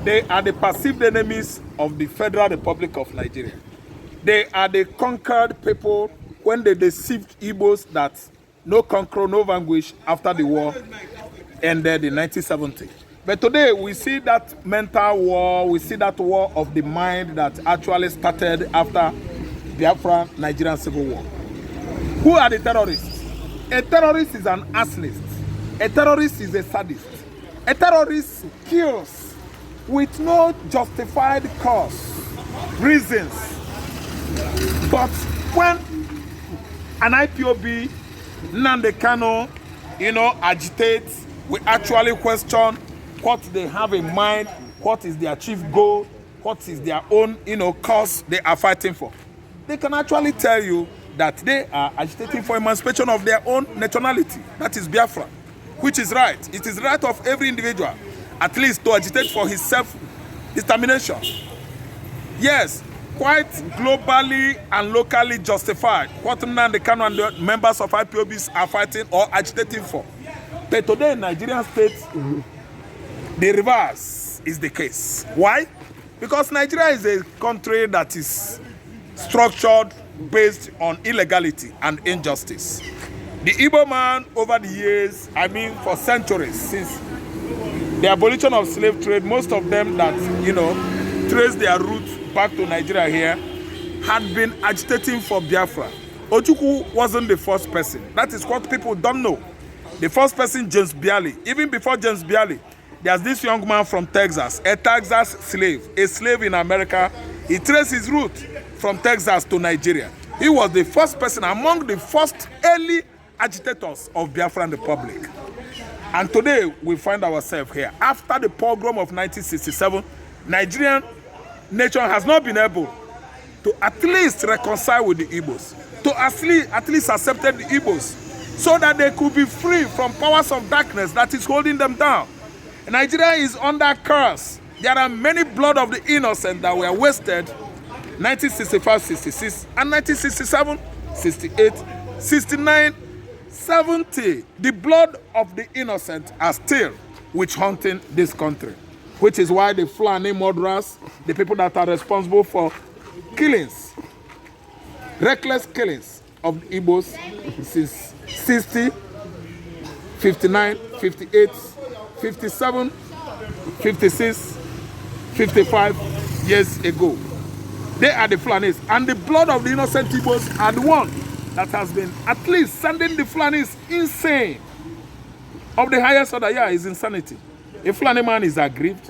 They are the perceived enemies of the Federal Republic of Nigeria. They are the conquered people when they deceived Igbos that no conqueror, no vanquish after the war ended in 1970. But today we see that mental war, we see that war of the mind that actually started after Biafra Nigerian Civil War. Who are the terrorists? A terrorist is an arsonist. A terrorist is a sadist. A terrorist kills with no justified cause, reasons. But when an IPOB, Nnamdi Kanu, agitates, we actually question what they have in mind, what is their chief goal, what is their own, cause they are fighting for. They can actually tell you that they are agitating for emancipation of their own nationality, that is Biafra, which is right. It is the right of every individual, at least, to agitate for his self-determination. Yes, quite globally and locally justified what Nnamdi Kanu and the members of IPOBs are fighting or agitating for. But today in Nigerian states, the reverse is the case. Why? Because Nigeria is a country that is structured based on illegality and injustice. The Igbo man over the years, for centuries, since the abolition of slave trade, most of them that, trace their roots back to Nigeria here, had been agitating for Biafra. Ojukwu wasn't the first person. That is what people don't know. The first person, James Bialy. Even before James Bialy, there's this young man from Texas, a Texas slave, a slave in America. He traced his route from Texas to Nigeria. He was the first person among the first early agitators of Biafran Republic. And today we find ourselves here. After the pogrom of 1967, Nigerian nation has not been able to at least reconcile with the Igbos, to at least accept the Igbos, so that they could be free from powers of darkness that is holding them down. Nigeria is under curse. There are many blood of the innocent that were wasted 1965, 66, and 1967, 68, 69, 70. The blood of the innocent are still witch hunting this country, which is why the Fulani murderers, the people that are responsible for killings, reckless killings of the Igbos since 60, 59, 58, 57, 56, 55 years ago. They are the Fulanis, and the blood of the innocent Igbos are the one that has been at least sending the Fulanis insane. Of the highest order, is insanity. A Fulani man is aggrieved.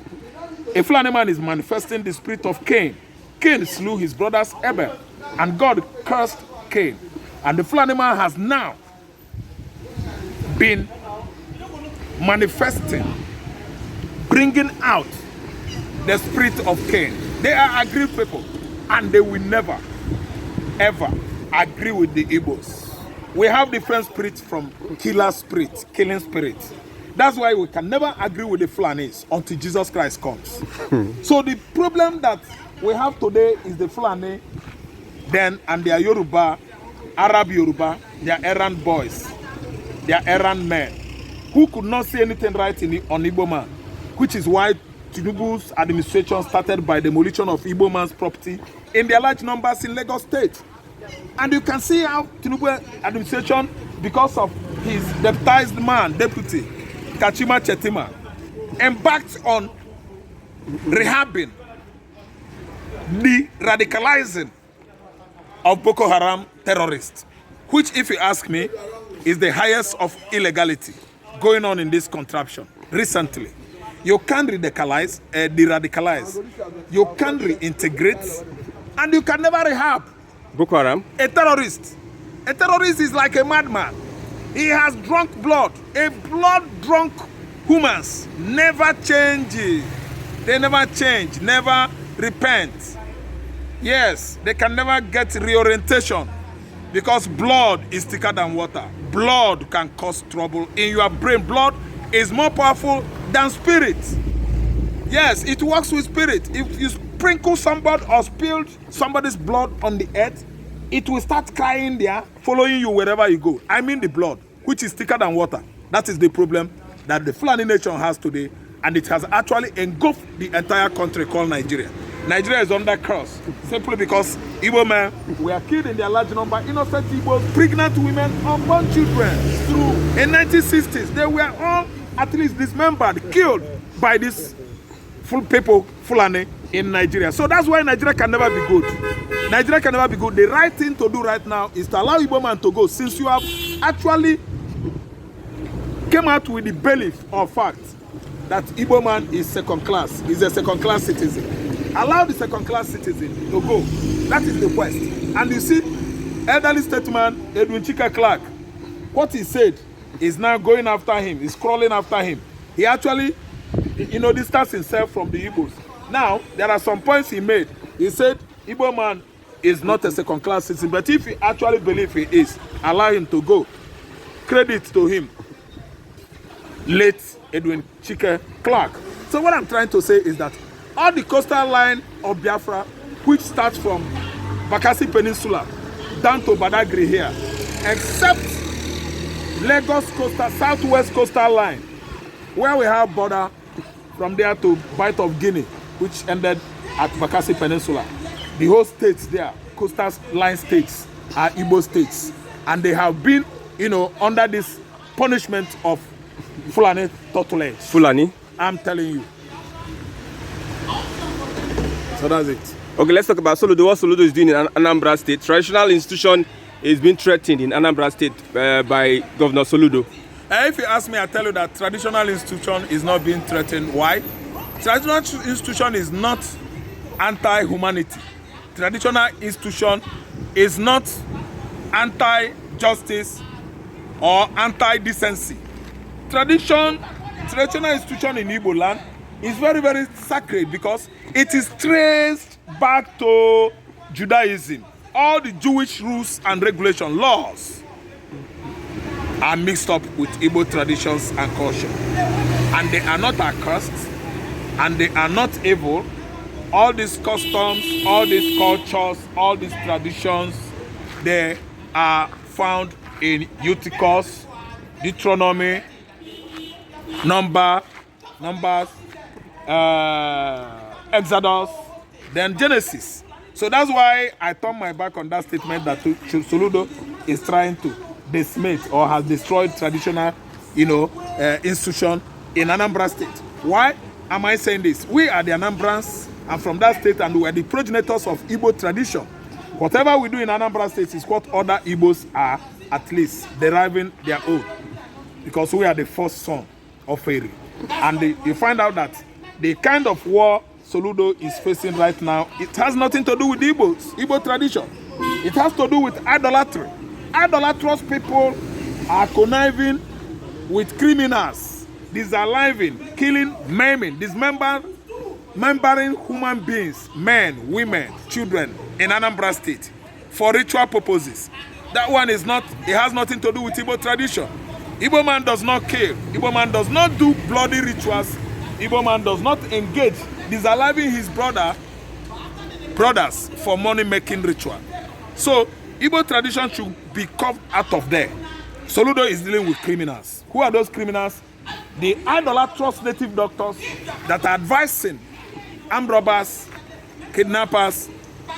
A Fulani man is manifesting the spirit of Cain. Cain slew his brothers Abel, and God cursed Cain. And the Fulani man has now been manifesting, bringing out the spirit of Cain. They are aggrieved people, and they will never, ever agree with the Igbos. We have different spirits from killer spirits, killing spirits. That's why we can never agree with the Fulanis until Jesus Christ comes. So the problem that we have today is the Fulani, then, and their Yoruba, Arab Yoruba, their errand boys, their errand men, who could not see anything right on Igbo man, which is why Tinubu'S administration started by demolition of Igbo man's property in their large numbers in Lagos State. And you can see how Tinubu'S administration, because of his deputized man, deputy, Kachima Chetima, embarked on rehabbing the radicalizing of Bokoharam terrorists, which, if you ask me, is the highest of illegality going on in this contraption recently. You can radicalize, de-radicalize, you can reintegrate, and you can never rehab. Bokoharam? A terrorist. A terrorist is like a madman. He has drunk blood. A blood-drunk humans never change. They never change, never repent. Yes, they can never get reorientation because blood is thicker than water. Blood can cause trouble in your brain. Blood is more powerful than spirit. Yes, it works with spirit. If you sprinkle somebody or spilled somebody's blood on the earth, it will start crying there, following you wherever you go. I mean the blood, which is thicker than water. That is the problem that the Fulani nation has today, and it has actually engulfed the entire country called Nigeria. Nigeria is under curse simply because Igbo men were killed in their large number, innocent Igbos, pregnant women, unborn children. Through in 1960s, they were all at least dismembered, killed by these people, Fulani, in Nigeria. So that's why Nigeria can never be good. Nigeria can never be good. The right thing to do right now is to allow Igbo man to go, since you have actually came out with the belief or fact that Igbo man is second class, is a second class citizen. Allow the second class citizen to go. That is the quest. And you see, elderly statesman Edwin Chika Clark, what he said is now going after him, is crawling after him. He actually, distanced himself from the Igbos. Now, there are some points he made. He said, Igbo man is not a second class citizen, but if he actually believes he is, allow him to go. Credit to him. Late Edwin Chika Clark. So what I'm trying to say is that all the coastal line of Biafra, which starts from Bakassi Peninsula down to Badagry here, except Lagos coastal, southwest coastal line, where we have border from there to Bight of Guinea, which ended at Bakassi Peninsula. The whole states there, coastal line states, are Igbo states. And they have been, under this punishment of Fulani tutelage. Fulani? I'm telling you. So that's it. Okay, let's talk about Soludo. What Soludo is doing in Anambra State. Traditional institution is being threatened in Anambra State by Governor Soludo. If you ask me, I tell you that traditional institution is not being threatened. Why? Traditional institution is not anti-humanity. Traditional institution is not anti-justice or anti-decency. Traditional institution in Igbo land is very, very sacred because it is traced back to Judaism. All the Jewish rules and regulation laws are mixed up with Igbo traditions and culture. And they are not accursed, and they are not evil. All these customs, all these cultures, all these traditions, they are found in Eutychus, Deuteronomy, Numbers, Exodus, then Genesis. So that's why I turn my back on that statement that Soludo is trying to decimate or has destroyed traditional, institution in Anambra State. Why am I saying this? We are the Anambrans, and from that state, and we are the progenitors of Igbo tradition. Whatever we do in Anambra State is what other Igbos are at least deriving their own, because we are the first son of Fairy. And you find out that the kind of war Soludo is facing right now, it has nothing to do with Igbo tradition. It has to do with idolatry. Idolatrous people are conniving with criminals, disaliving, killing, maiming, dismembering human beings, men, women, children in Anambra State for ritual purposes. That one is not, it has nothing to do with Igbo tradition. Igbo man does not kill. Igbo man does not do bloody rituals. Igbo man does not engage disaliving his brothers for money-making ritual. So Igbo tradition should be carved out of there. Soludo is dealing with criminals. Who are those criminals? The idolatrous native doctors that are advising armed robbers, kidnappers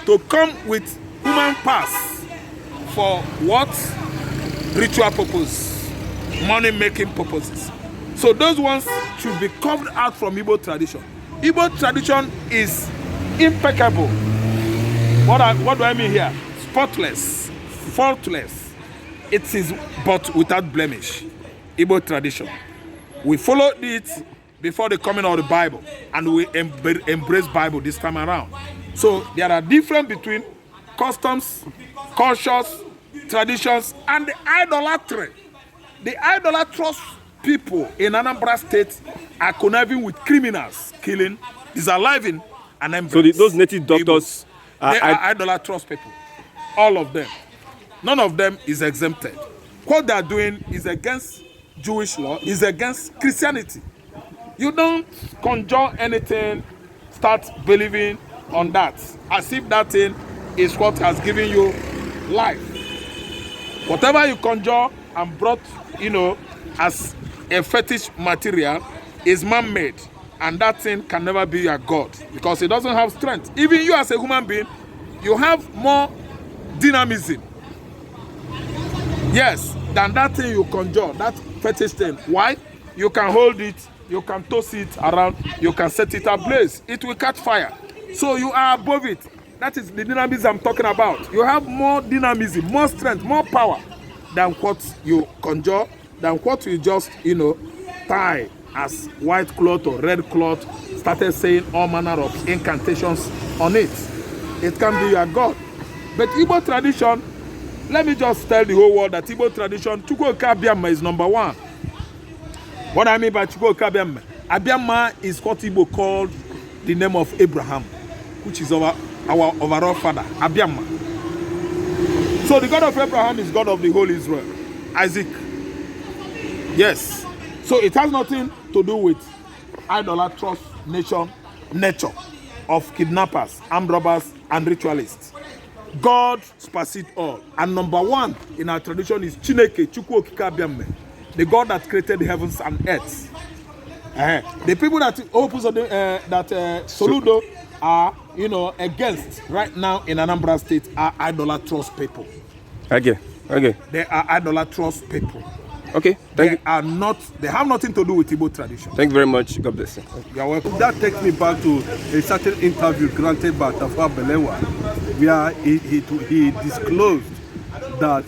to come with human parts for what? Ritual purpose, money-making purposes. So those ones should be carved out from Igbo tradition. Igbo tradition is impeccable. What do I mean here? Spotless, faultless. It is but without blemish. Igbo tradition. We followed it before the coming of the Bible, and we embrace Bible this time around. So there are difference between customs, cultures, traditions, and the idolatry. The idolatrous people in Anambra State are conniving with criminals, killing, disaliving, and embracing. So those native doctors they are idolatrous people. All of them. None of them is exempted. What they are doing is against Jewish law, is against Christianity. You don't conjure anything, start believing on that, as if that thing is what has given you life. Whatever you conjure and brought, as a fetish material is man-made. and that thing can never be your God because it doesn't have strength. Even you as a human being, you have more dynamism, yes, than that thing you conjure, that fetish thing. Why? You can hold it, you can toss it around, you can set it ablaze, it will catch fire. So you are above it. That is the dynamism I'm talking about. You have more dynamism, more strength, more power than what you conjure, than what you just, tie as white cloth or red cloth, started saying all manner of incantations on it. It can be your God. But Igbo tradition, let me just tell the whole world that Igbo tradition, Chukwuka Abiama is number one. What I mean by Chukwuka Abiama? Abiama is what Igbo called the name of Abraham, which is our overall father, Abiama. So the God of Abraham is God of the whole Israel. Isaac. Yes. So it has nothing to do with idolatrous nature of kidnappers, armed robbers, and ritualists. God supersedes all. And number one in our tradition is Chineke, Chukwu Okike Abiama, the God that created the heavens and earth. The people that Soludo are, against right now in Anambra State are idolatrous people. Okay. They are idolatrous people. Okay, thank you. They have nothing to do with Igbo tradition. Thank you very much. God bless you. You're welcome. That takes me back to a certain interview granted by Tafa Balewa, where he disclosed that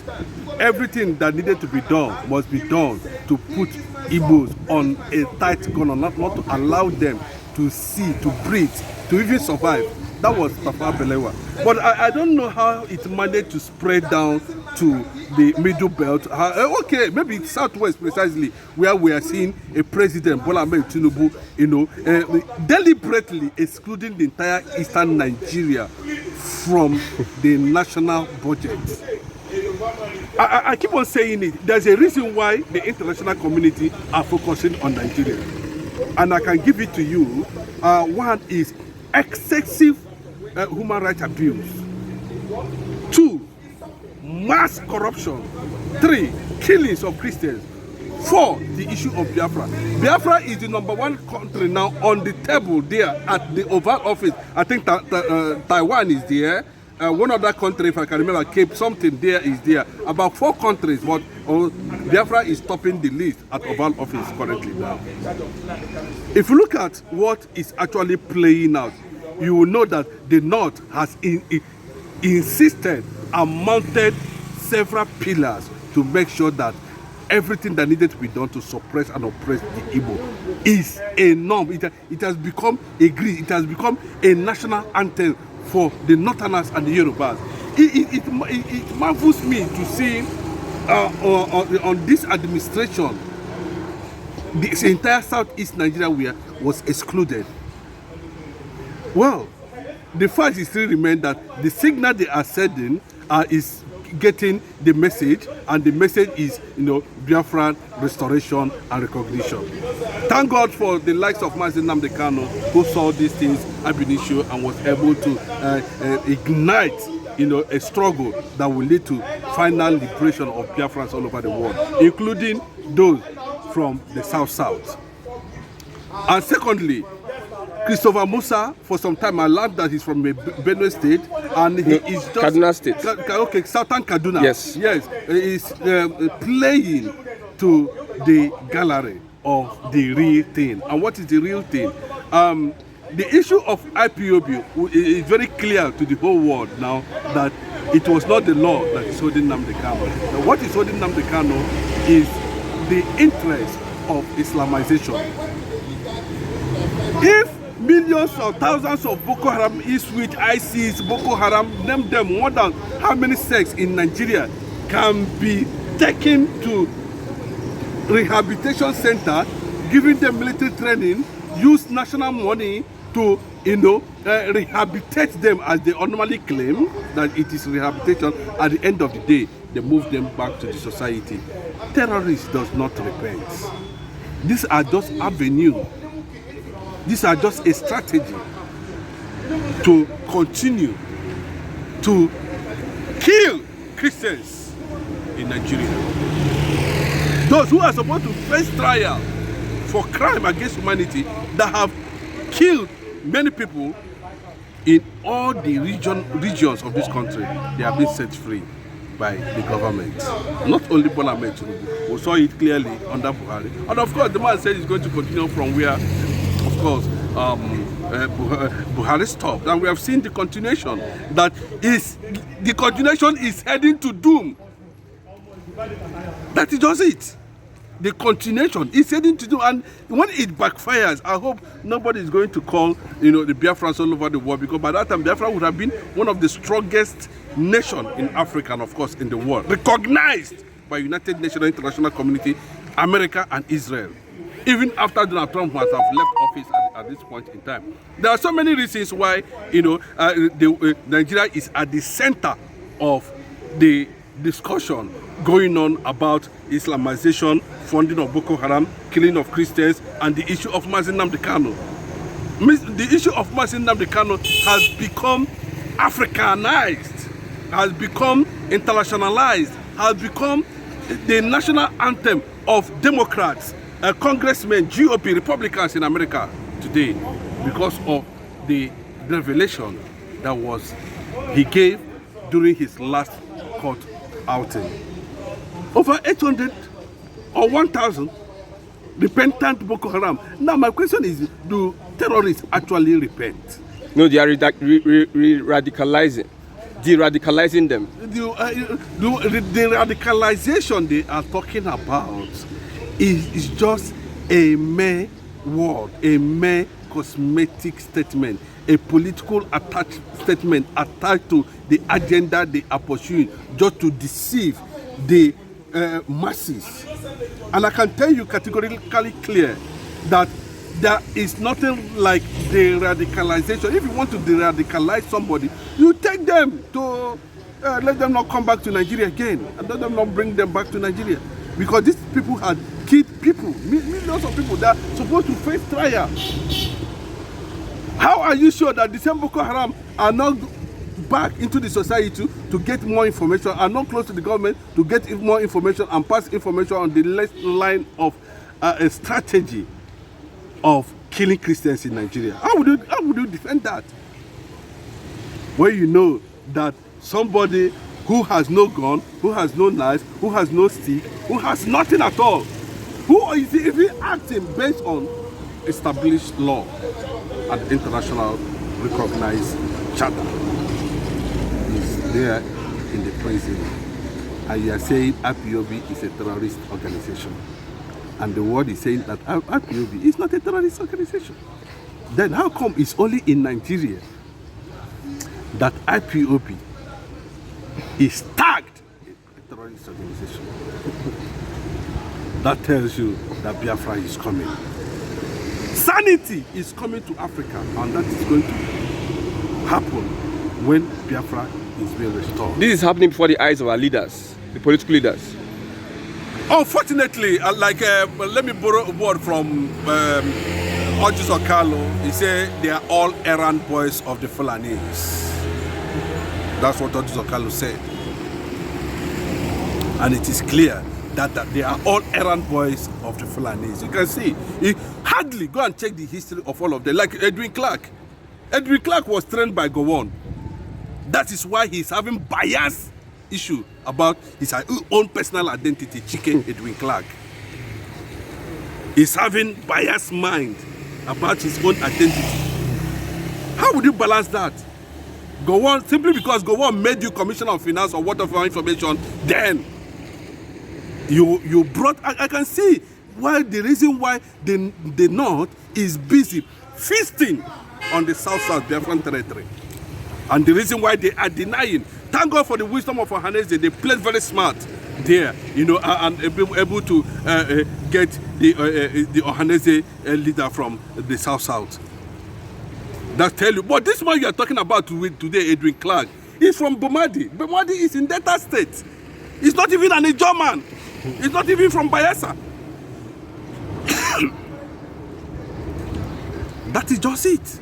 everything that needed to be done must be done to put Igbos on a tight corner, not to allow them to see, to breathe, to even survive. That was Tafa Balewa. But I don't know how it managed to spread down to the middle belt. Okay, maybe it's southwest precisely, where we are seeing a president, Bola Ahmed Tinubu, deliberately excluding the entire eastern Nigeria from the national budget. I keep on saying it. There's a reason why the international community are focusing on Nigeria. And I can give it to you. One is excessive human rights abuse. 2, mass corruption. 3, killings of Christians. 4, the issue of Biafra. Biafra is the #1 country now on the table there at the Oval Office. I think Taiwan is there. One other country, if I can remember, Cape something there is there. About 4 countries, but Biafra is topping the list at Oval Office currently now. If you look at what is actually playing out, you will know that the North has insisted and mounted several pillars to make sure that everything that needed to be done to suppress and oppress the Igbo is a norm. It has become a grid. It has become a national anthem for the Northerners and the Yorubas. It marvels me to see on this administration, this entire Southeast Nigeria was excluded. Well, the fact is still remains that the signal they are sending is getting the message, and the message is, Biafran restoration and recognition. Thank God for the likes of Mazi Nnamdi Kanu, who saw these things ab initio and was able to ignite, a struggle that will lead to final liberation of Biafrans all over the world, including those from the South. And secondly, Christopher Musa, for some time I learned that he's from Benue State, and he is just Kaduna State. Okay, Southern Kaduna. Yes. He's playing to the gallery of the real thing. And what is the real thing? The issue of IPOB is very clear to the whole world now that it was not the law that is holding Nnamdi Kanu. Now, what is holding Nnamdi Kanu is the interest of Islamization. If millions or thousands of Bokoharam, Eastwich, ISIS, Bokoharam, name them, more than how many sects in Nigeria can be taken to rehabilitation center, giving them military training, use national money to, rehabilitate them as they normally claim that it is rehabilitation. At the end of the day, they move them back to the society. Terrorists does not repent. These are just avenues. These are just a strategy to continue to kill Christians in Nigeria. Those who are supposed to face trial for crime against humanity, that have killed many people in all the regions of this country. They have been set free by the government. Not only Bola Ahmed Tinubu, we saw it clearly under Buhari. And of course, the man said he's going to continue from where, of course, Buhari stopped. And we have seen the continuation. The continuation is heading to doom. That is just it. The continuation is heading to doom. And when it backfires, I hope nobody is going to call, the Biafrans all over the world, because by that time, Biafra would have been one of the strongest nations in Africa and, of course, in the world, recognized by United Nations international community, America and Israel, even after Donald Trump must have left office at this point in time. There are so many reasons why, Nigeria is at the center of the discussion going on about Islamization, funding of Bokoharam, killing of Christians, and the issue of Nnamdi Kanu. The issue of Nnamdi Kanu has become Africanized, has become internationalized, has become the national anthem of Democrats, congressmen, GOP, Republicans in America today, because of the revelation that he gave during his last court outing. Over 800 or 1,000 repentant Boko Haram. Now my question is, do terrorists actually repent? No, they are radicalizing, de-radicalizing them. The radicalization they are talking about is just a mere word, a mere cosmetic statement, a political statement attached to the agenda they are pursuing, just to deceive the masses. And I can tell you categorically clear that there is nothing like de-radicalization. If you want to de-radicalize somebody, you take them to let them not come back to Nigeria again, and let them not bring them back to Nigeria, because these people had killed people, millions of people that are supposed to face trial. How are you sure that the same Boko Haram are not back into the society to get more information, are not close to the government to get more information and pass information on the next line of a strategy of killing Christians in Nigeria? How would you defend that? When you know that somebody who has no gun, who has no knife, who has no stick, who has nothing at all, who is even acting based on established law and international recognized charter, is there in the prison, and you are saying Ipob is a terrorist organization, and the world is saying that Ipob is not a terrorist organization, then how come it's only in Nigeria that Ipob is tagged a terrorist organization? That tells you that Biafra is coming. Sanity is coming to Africa, and that is going to happen when Biafra is being restored. This is happening before the eyes of our leaders, the political leaders. Unfortunately, let me borrow a word from Ojus Okalo. He said they are all errand boys of the Fulanis. That's what Ojus Okalo said. And it is clear that they are all errand boys of the Fulanis. You can see, hardly go and check the history of all of them. Like Edwin Clark. Edwin Clark was trained by Gowon. That is why he's having bias issue about his own personal identity, Chike Edwin Clark. He's having biased mind about his own identity. How would you balance that? Gowon, simply because Gowon made you Commissioner of Finance or whatever information, then you brought, I can see why the reason why the North is busy feasting on the South Biafran territory. And the reason why they are denying, thank God for the wisdom of Ohanese, they played very smart there, and able to get the Ohanese leader from the South. That tell you, but this man you are talking about today, Edwin Clark, is from Bomadi. Bomadi is in Delta State. He's not even an Ijoman. He's not even from Bayelsa. That is just it.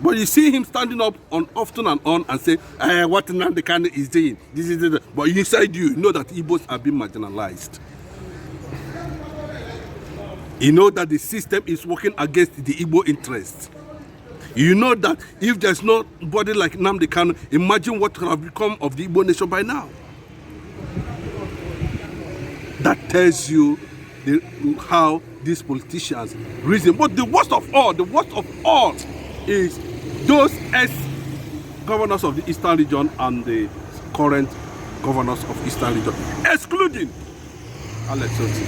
But you see him standing up often and on and say, what Nnamdi Kanu is doing. This is it. But inside you know that Igbos are being marginalized. You know that the system is working against the Igbo interests. You know that if there's nobody like Nnamdi Kanu, imagine what could have become of the Igbo nation by now. That tells you how these politicians reason. But the worst of all is those ex-governors of the Eastern region and the current governors of Eastern region, excluding Alex Oti.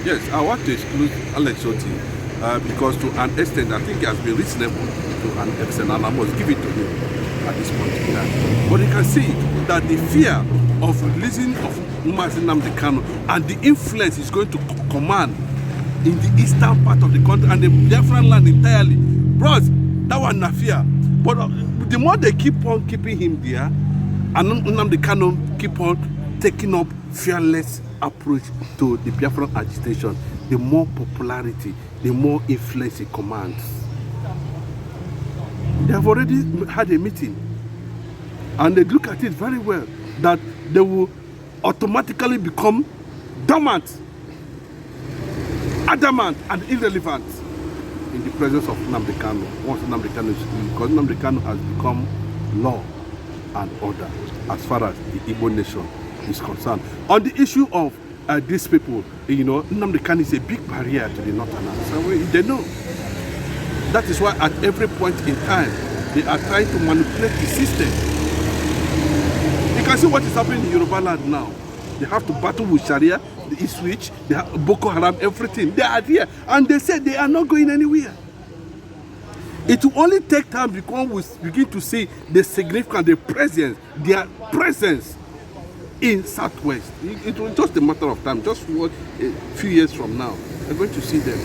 Yes, I want to exclude Alex Oti because to an extent, I think he has been reasonable to an extent, and I must give it to him at this point in time. But you can see that the fear of releasing of Nnamdi Kanu and the influence is going to command in the eastern part of the country and the Biafran land entirely. Bros, that one na fear. But the more they keep on keeping him there, and Nnamdi Kanu keep on taking up fearless approach to the Biafran agitation, the more popularity, the more influence it commands. They have already had a meeting and they look at it very well that they will automatically become dormant, adamant and irrelevant in the presence of Nnamdi Kanu. Once Nnamdi Kanu is in, because Nnamdi Kanu has become law and order as far as the Igbo nation is concerned. On the issue of these people, you know, Nnamdi Kanu is a big barrier to the Northerners. So they know. That is why at every point in time, they are trying to manipulate the system. You can see what is happening in Yoruba land now. They have to battle with Sharia, the Switch, they have Bokoharam, everything. They are here. And they said they are not going anywhere. It will only take time before we begin to see the significant, their presence in Southwest. It was just a matter of time, just a few years from now. We're going to see them.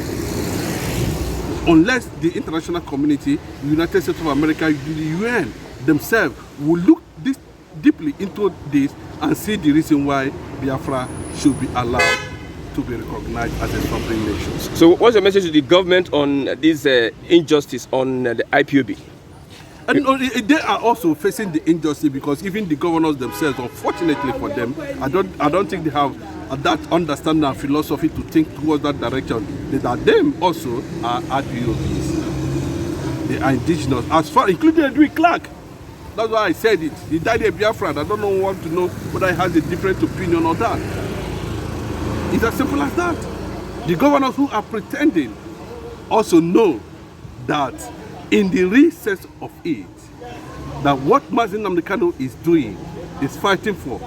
Unless the international community, the United States of America, the UN themselves will look deeply into this and see the reason why Biafra should be allowed to be recognized as a sovereign nation. So what's your message to the government on this injustice on the IPOB? And they are also facing the injustice because even the governors themselves, unfortunately for them, I don't think they have that understanding and philosophy to think towards that direction. That them also are IPOBs. They are indigenous, as far including Edwin Clark. That's why I said it. He died a Biafran. I don't know want to know whether he has a different opinion on that. It's as simple as that. The governors who are pretending also know that in the recess of it, that what Nnamdi Kanu is doing, is fighting for,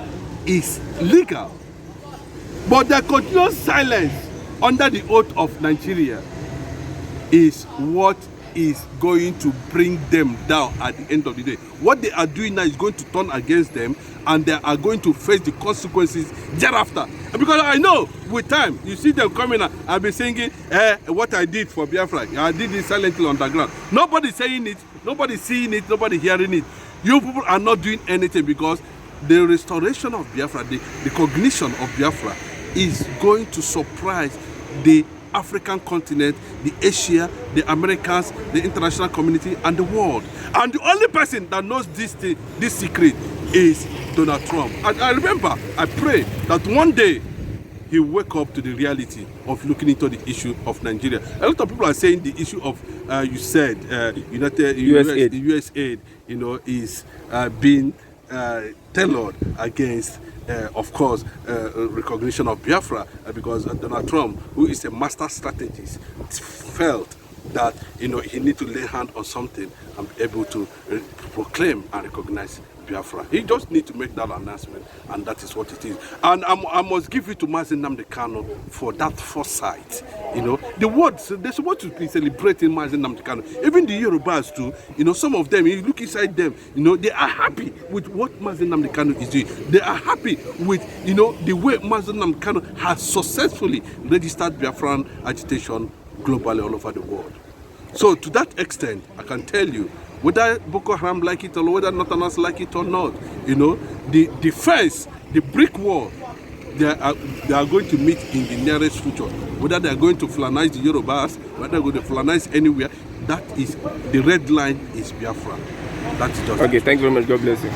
is legal. But their continuous silence under the oath of Nigeria is what is going to bring them down at the end of the day. What they are doing now is going to turn against them, and they are going to face the consequences thereafter. Because I know with time, you see them coming and I'll be singing, what I did for Biafra, I did it silently underground. Nobody saying it, nobody seeing it, nobody hearing it. You people are not doing anything because the restoration of Biafra, the recognition of Biafra is going to surprise the African continent, the Asia, the Americans, the international community, and the world. And the only person that knows this secret is Donald Trump. And I remember, I pray that one day he will wake up to the reality of looking into the issue of Nigeria. A lot of people are saying the issue of, you said, US aid, you know, is being tailored against of course, recognition of Biafra, because Donald Trump, who is a master strategist, felt that, you know, he need to lay hand on something and be able to proclaim and recognize Biafra. He just need to make that announcement, and that is what it is. And I must give it to Nnamdi Kanu for that foresight. You know, the words, they're supposed to be celebrating Nnamdi Kanu. Even the Yorubas too, you know, some of them, you look inside them, you know, they are happy with what Nnamdi Kanu is doing. They are happy with, you know, the way Nnamdi Kanu has successfully registered Biafran agitation globally all over the world. So to that extent, I can tell you, whether Boko Haram like it or whether Northerners like it or not, you know, the defense, the brick wall, they are going to meet in the nearest future. Whether they are going to Fulanize the Yorubas, whether they are going to Fulanize anywhere, that is, the red line is Biafra. That's just okay, thank you very much. God bless you.